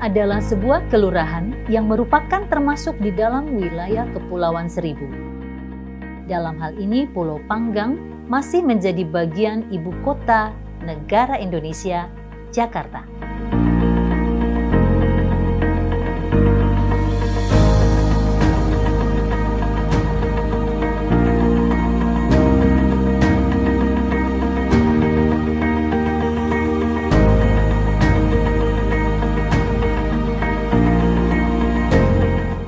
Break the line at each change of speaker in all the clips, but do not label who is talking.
adalah sebuah kelurahan yang merupakan termasuk di dalam wilayah Kepulauan Seribu. Dalam hal ini, Pulau Panggang masih menjadi bagian ibu kota negara Indonesia, Jakarta.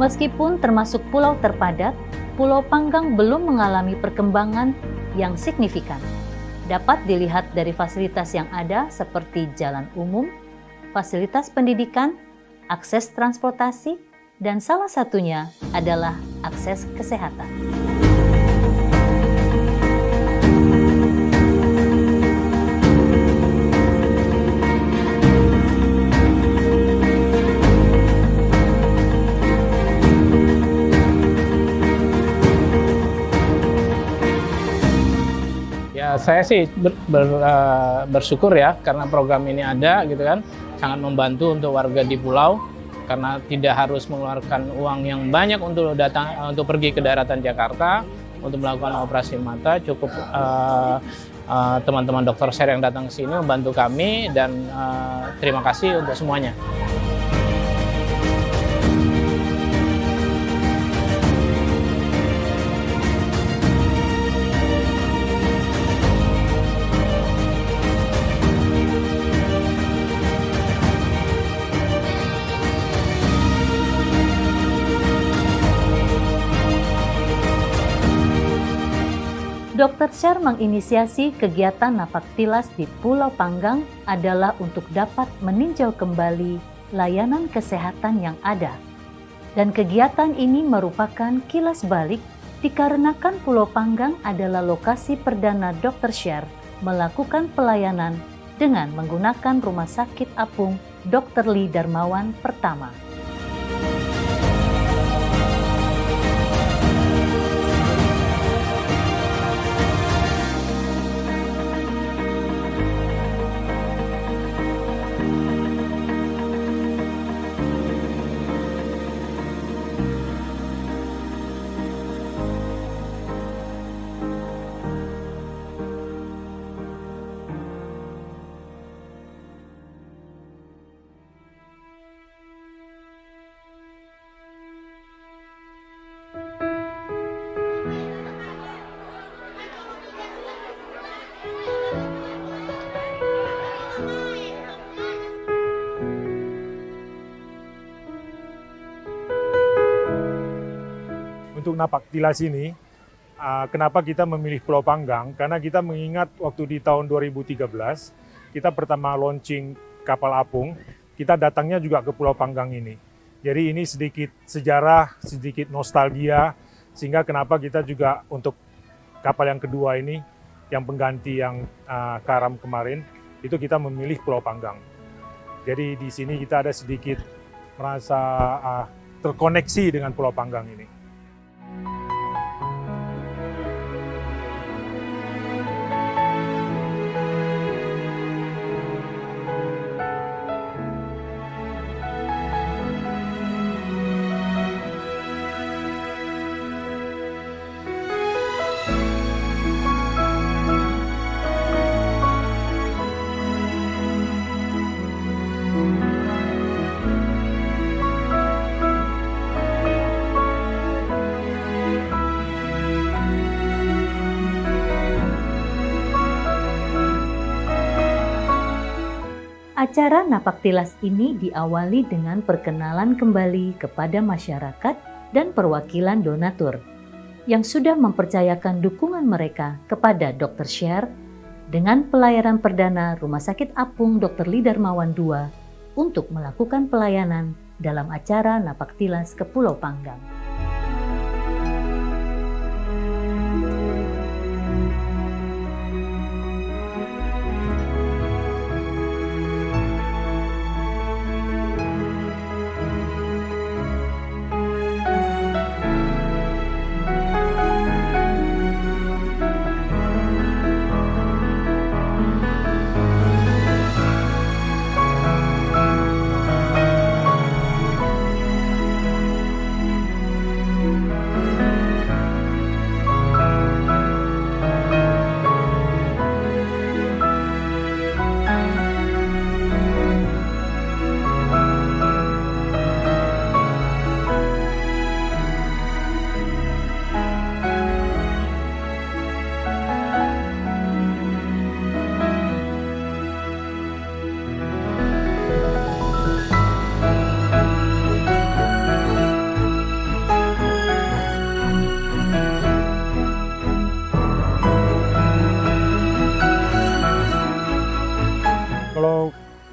Meskipun termasuk pulau terpadat, Pulau Panggang belum mengalami perkembangan yang signifikan. Dapat dilihat dari fasilitas yang ada seperti jalan umum, fasilitas pendidikan, akses transportasi, dan salah satunya adalah akses kesehatan.
Saya sih bersyukur ya karena program ini ada gitu kan, sangat membantu untuk warga di pulau karena tidak harus mengeluarkan uang yang banyak untuk pergi ke daratan Jakarta untuk melakukan operasi mata. Cukup teman-teman dokter share yang datang ke sini membantu kami dan terima kasih untuk semuanya.
Dr. Sher menginisiasi kegiatan Napaktilas di Pulau Panggang adalah untuk dapat meninjau kembali layanan kesehatan yang ada. Dan kegiatan ini merupakan kilas balik dikarenakan Pulau Panggang adalah lokasi perdana Dr. Sher melakukan pelayanan dengan menggunakan Rumah Sakit Apung Dr. Lee Darmawan pertama.
Untuk Napaktilas ini, kenapa kita memilih Pulau Panggang? Karena kita mengingat waktu di tahun 2013, kita pertama launching kapal apung, kita datangnya juga ke Pulau Panggang ini. Jadi ini sedikit sejarah, sedikit nostalgia, sehingga kenapa kita juga untuk kapal yang kedua ini, yang pengganti yang Karam kemarin, itu kita memilih Pulau Panggang. Jadi di sini kita ada sedikit merasa terkoneksi dengan Pulau Panggang ini.
Acara Napaktilas ini diawali dengan perkenalan kembali kepada masyarakat dan perwakilan donatur yang sudah mempercayakan dukungan mereka kepada Dr. Sher dengan pelayanan perdana Rumah Sakit Apung Dr. Lee Darmawan II untuk melakukan pelayanan dalam acara Napaktilas ke Pulau Panggang.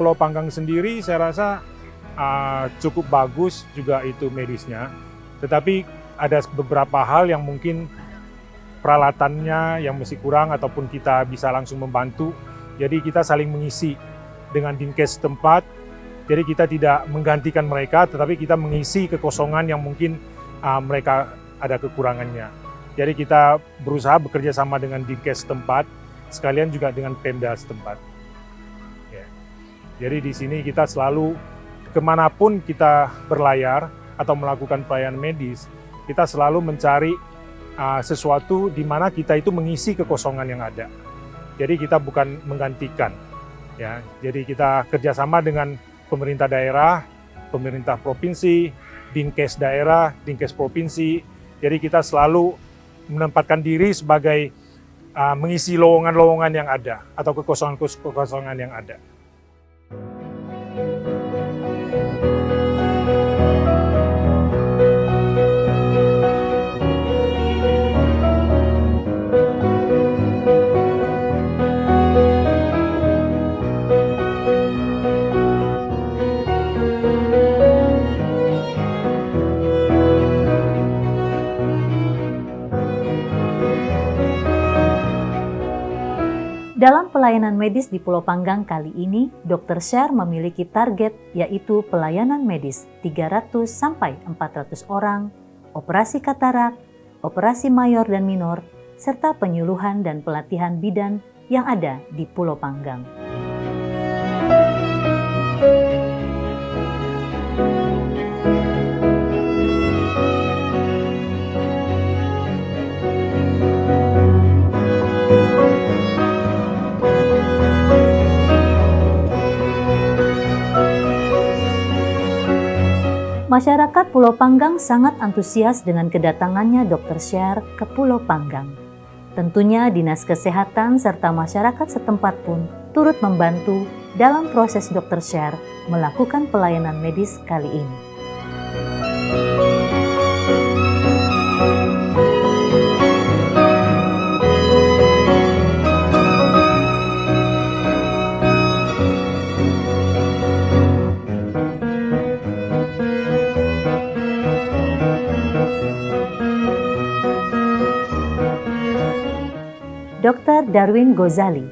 Pulau Panggang sendiri saya rasa cukup bagus juga itu medisnya, tetapi ada beberapa hal yang mungkin peralatannya yang masih kurang ataupun kita bisa langsung membantu. Jadi kita saling mengisi dengan Dinkes setempat. Jadi kita tidak menggantikan mereka, tetapi kita mengisi kekosongan yang mungkin mereka ada kekurangannya. Jadi kita berusaha bekerja sama dengan Dinkes setempat, sekalian juga dengan Pemda setempat. Ya. Jadi di sini kita selalu kemanapun kita berlayar atau melakukan pelayanan medis, kita selalu mencari sesuatu di mana kita itu mengisi kekosongan yang ada. Jadi kita bukan menggantikan, ya. Jadi kita kerjasama dengan pemerintah daerah, pemerintah provinsi, Dinkes daerah, Dinkes provinsi. Jadi kita selalu menempatkan diri sebagai mengisi lowongan-lowongan yang ada atau kekosongan-kekosongan yang ada.
Dalam pelayanan medis di Pulau Panggang kali ini, Dr. Sher memiliki target yaitu pelayanan medis 300-400 orang, operasi katarak, operasi mayor dan minor, serta penyuluhan dan pelatihan bidan yang ada di Pulau Panggang. Masyarakat Pulau Panggang sangat antusias dengan kedatangannya Dr. Sher ke Pulau Panggang. Tentunya Dinas Kesehatan serta masyarakat setempat pun turut membantu dalam proses Dr. Sher melakukan pelayanan medis kali ini. Dr. Darwin Gozali,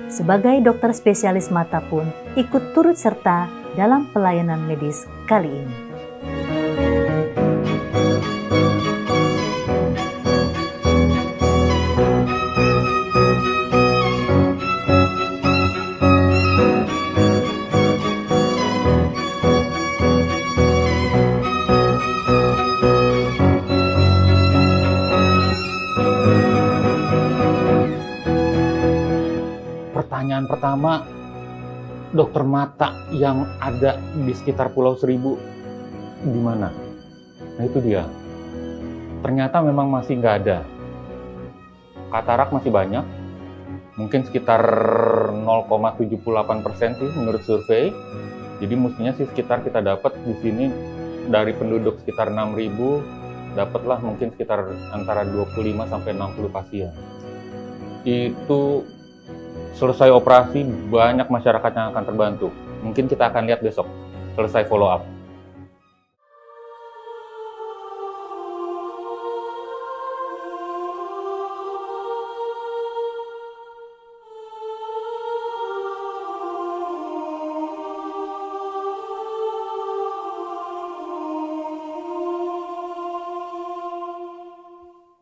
sebagai dokter spesialis mata pun ikut turut serta dalam pelayanan medis kali ini.
Pertanyaan pertama, dokter mata yang ada di sekitar Pulau Seribu di mana? Nah itu dia. Ternyata memang masih nggak ada. Katarak masih banyak, mungkin sekitar 0,78% sih menurut survei. Jadi mestinya sih sekitar kita dapat di sini dari penduduk sekitar 6.000, dapatlah mungkin sekitar antara 25 sampai 60 pasien. Itu selesai operasi, banyak masyarakat yang akan terbantu. Mungkin kita akan lihat besok, selesai follow up.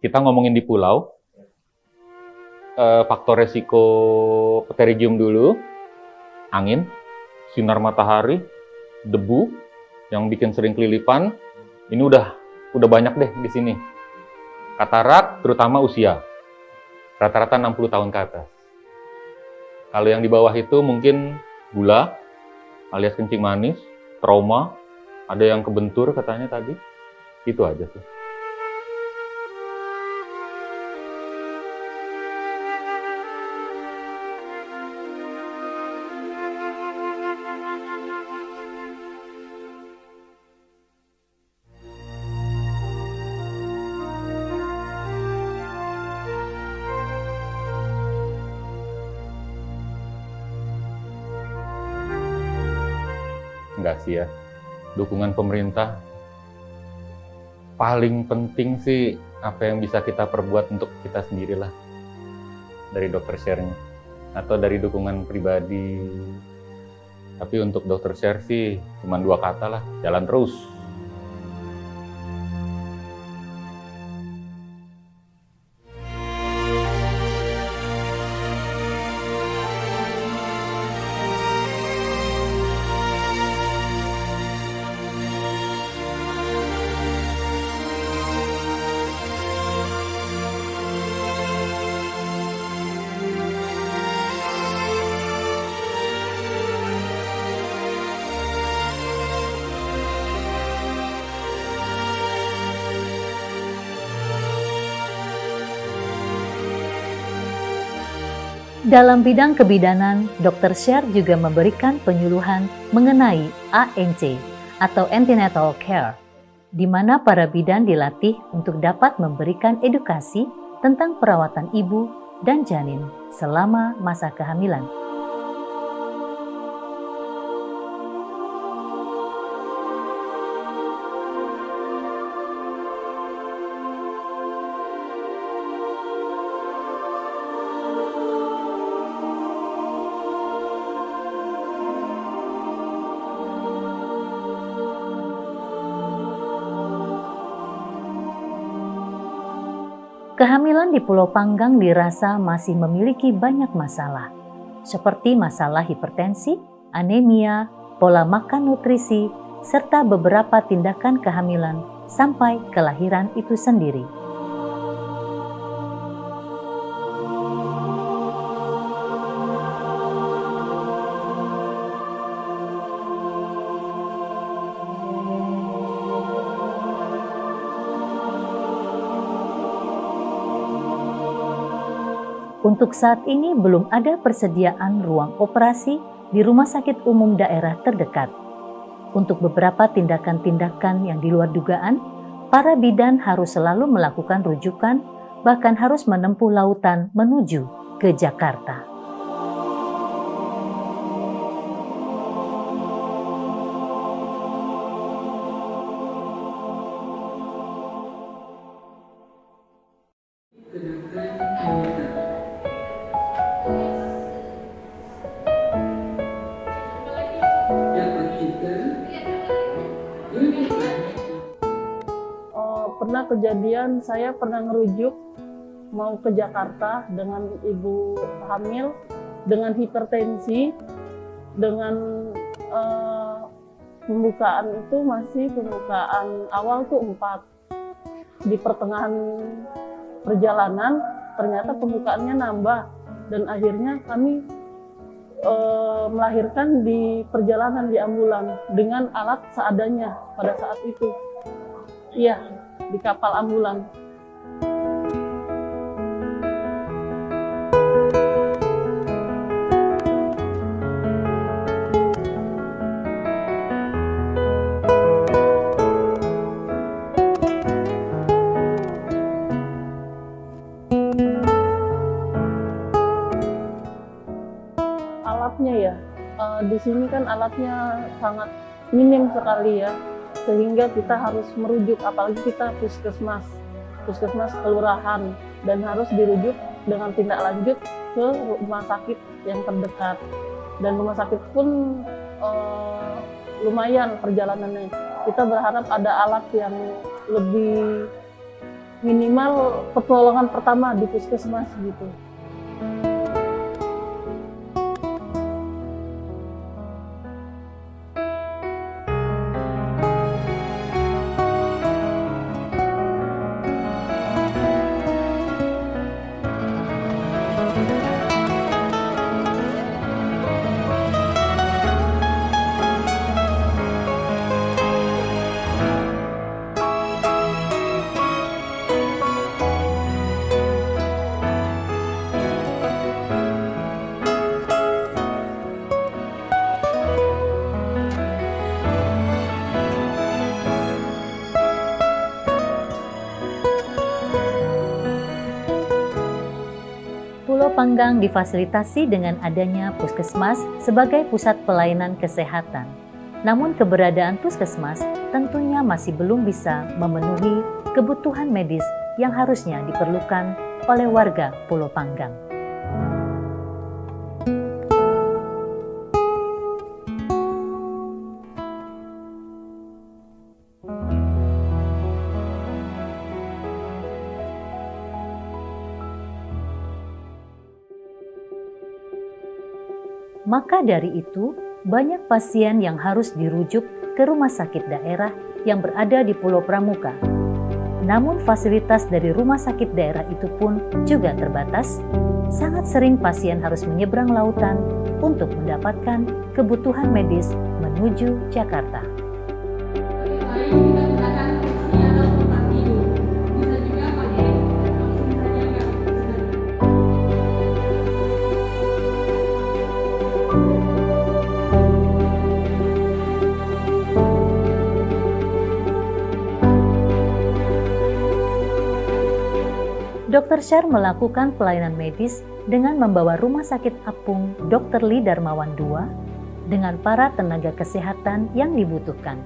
Kita ngomongin di pulau, faktor resiko pterygium dulu, angin, sinar matahari, debu yang bikin sering kelilipan. Ini udah banyak deh di sini. Katarak terutama usia, rata-rata 60 tahun ke atas. Kalau yang di bawah itu mungkin gula alias kencing manis, trauma, ada yang kebentur katanya tadi. Itu aja sih. aspirasi ya. Dukungan pemerintah paling penting sih apa yang bisa kita perbuat untuk kita sendirilah dari dokter share-nya atau dari dukungan pribadi. Tapi untuk dokter share sih cuma 2 kata lah, jalan terus.
Dalam bidang kebidanan, Dr. Share juga memberikan penyuluhan mengenai ANC atau Antenatal Care, di mana para bidan dilatih untuk dapat memberikan edukasi tentang perawatan ibu dan janin selama masa kehamilan. Kehamilan di Pulau Panggang dirasa masih memiliki banyak masalah, seperti masalah hipertensi, anemia, pola makan nutrisi, serta beberapa tindakan kehamilan sampai kelahiran itu sendiri. Untuk saat ini belum ada persediaan ruang operasi di rumah sakit umum daerah terdekat. Untuk beberapa tindakan-tindakan yang di luar dugaan, para bidan harus selalu melakukan rujukan, bahkan harus menempuh lautan menuju ke Jakarta.
Pernah kejadian saya pernah ngerujuk mau ke Jakarta dengan ibu hamil dengan hipertensi, dengan pembukaan itu masih pembukaan awal tuh 4. Di pertengahan perjalanan ternyata pembukaannya nambah dan akhirnya kami melahirkan di perjalanan di ambulan dengan alat seadanya pada saat itu. Iya, di kapal ambulan. Alatnya ya, di sini kan alatnya sangat minim sekali ya. Sehingga kita harus merujuk, apalagi kita puskesmas kelurahan, dan harus dirujuk dengan tindak lanjut ke rumah sakit yang terdekat. Dan rumah sakit pun lumayan perjalanannya. Kita berharap ada alat yang lebih minimal pertolongan pertama di puskesmas gitu.
Pulau Panggang difasilitasi dengan adanya puskesmas sebagai pusat pelayanan kesehatan. Namun keberadaan puskesmas tentunya masih belum bisa memenuhi kebutuhan medis yang harusnya diperlukan oleh warga Pulau Panggang. Maka dari itu, banyak pasien yang harus dirujuk ke rumah sakit daerah yang berada di Pulau Pramuka. Namun fasilitas dari rumah sakit daerah itu pun juga terbatas. Sangat sering pasien harus menyeberang lautan untuk mendapatkan kebutuhan medis menuju Jakarta. Dr. Syar melakukan pelayanan medis dengan membawa Rumah Sakit Apung Dr. Lee Darmawan II dengan para tenaga kesehatan yang dibutuhkan.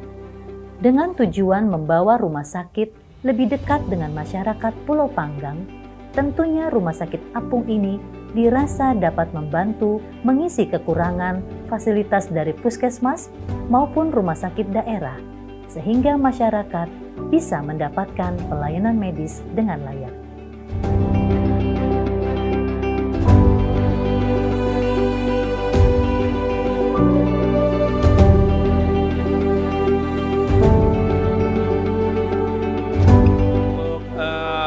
Dengan tujuan membawa rumah sakit lebih dekat dengan masyarakat Pulau Panggang, tentunya Rumah Sakit Apung ini dirasa dapat membantu mengisi kekurangan fasilitas dari puskesmas maupun rumah sakit daerah, sehingga masyarakat bisa mendapatkan pelayanan medis dengan layak.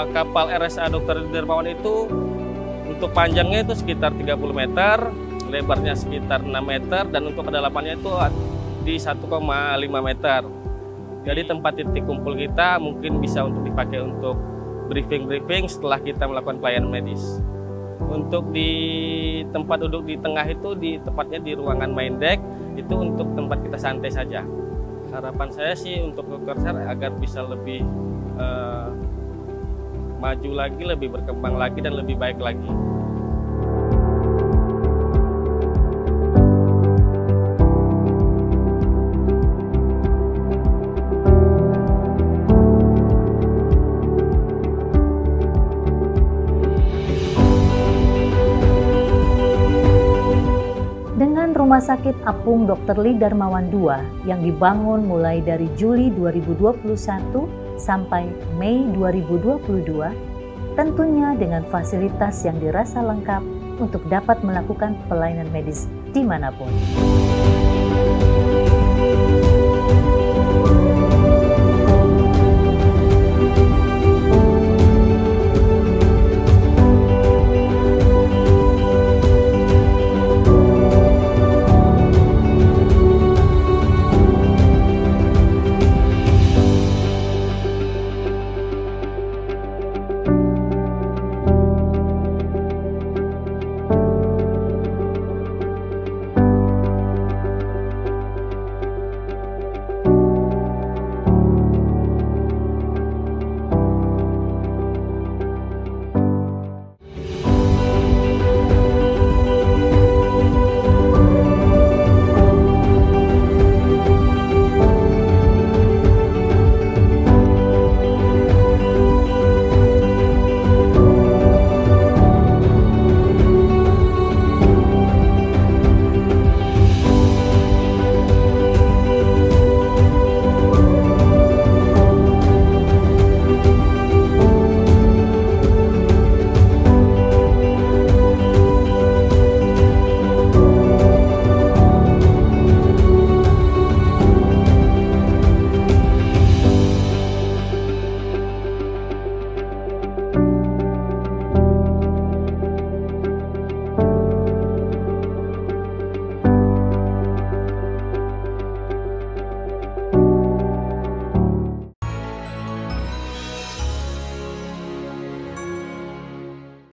Kapal RSA Dr. Darmawan itu untuk panjangnya itu sekitar 30 meter, lebarnya sekitar 6 meter, dan untuk kedalamannya itu di 1,5 meter. Jadi tempat titik kumpul kita mungkin bisa untuk dipakai untuk briefing setelah kita melakukan pelayanan medis. Untuk di tempat duduk di tengah itu tepatnya di ruangan main deck, itu untuk tempat kita santai saja. Harapan saya sih untuk Dr. Syar agar bisa lebih maju lagi, lebih berkembang lagi, dan lebih baik lagi.
Dengan Rumah Sakit Apung Dr. Lee Darmawan II yang dibangun mulai dari Juli 2021 sampai Mei 2022, tentunya dengan fasilitas yang dirasa lengkap untuk dapat melakukan pelayanan medis dimanapun.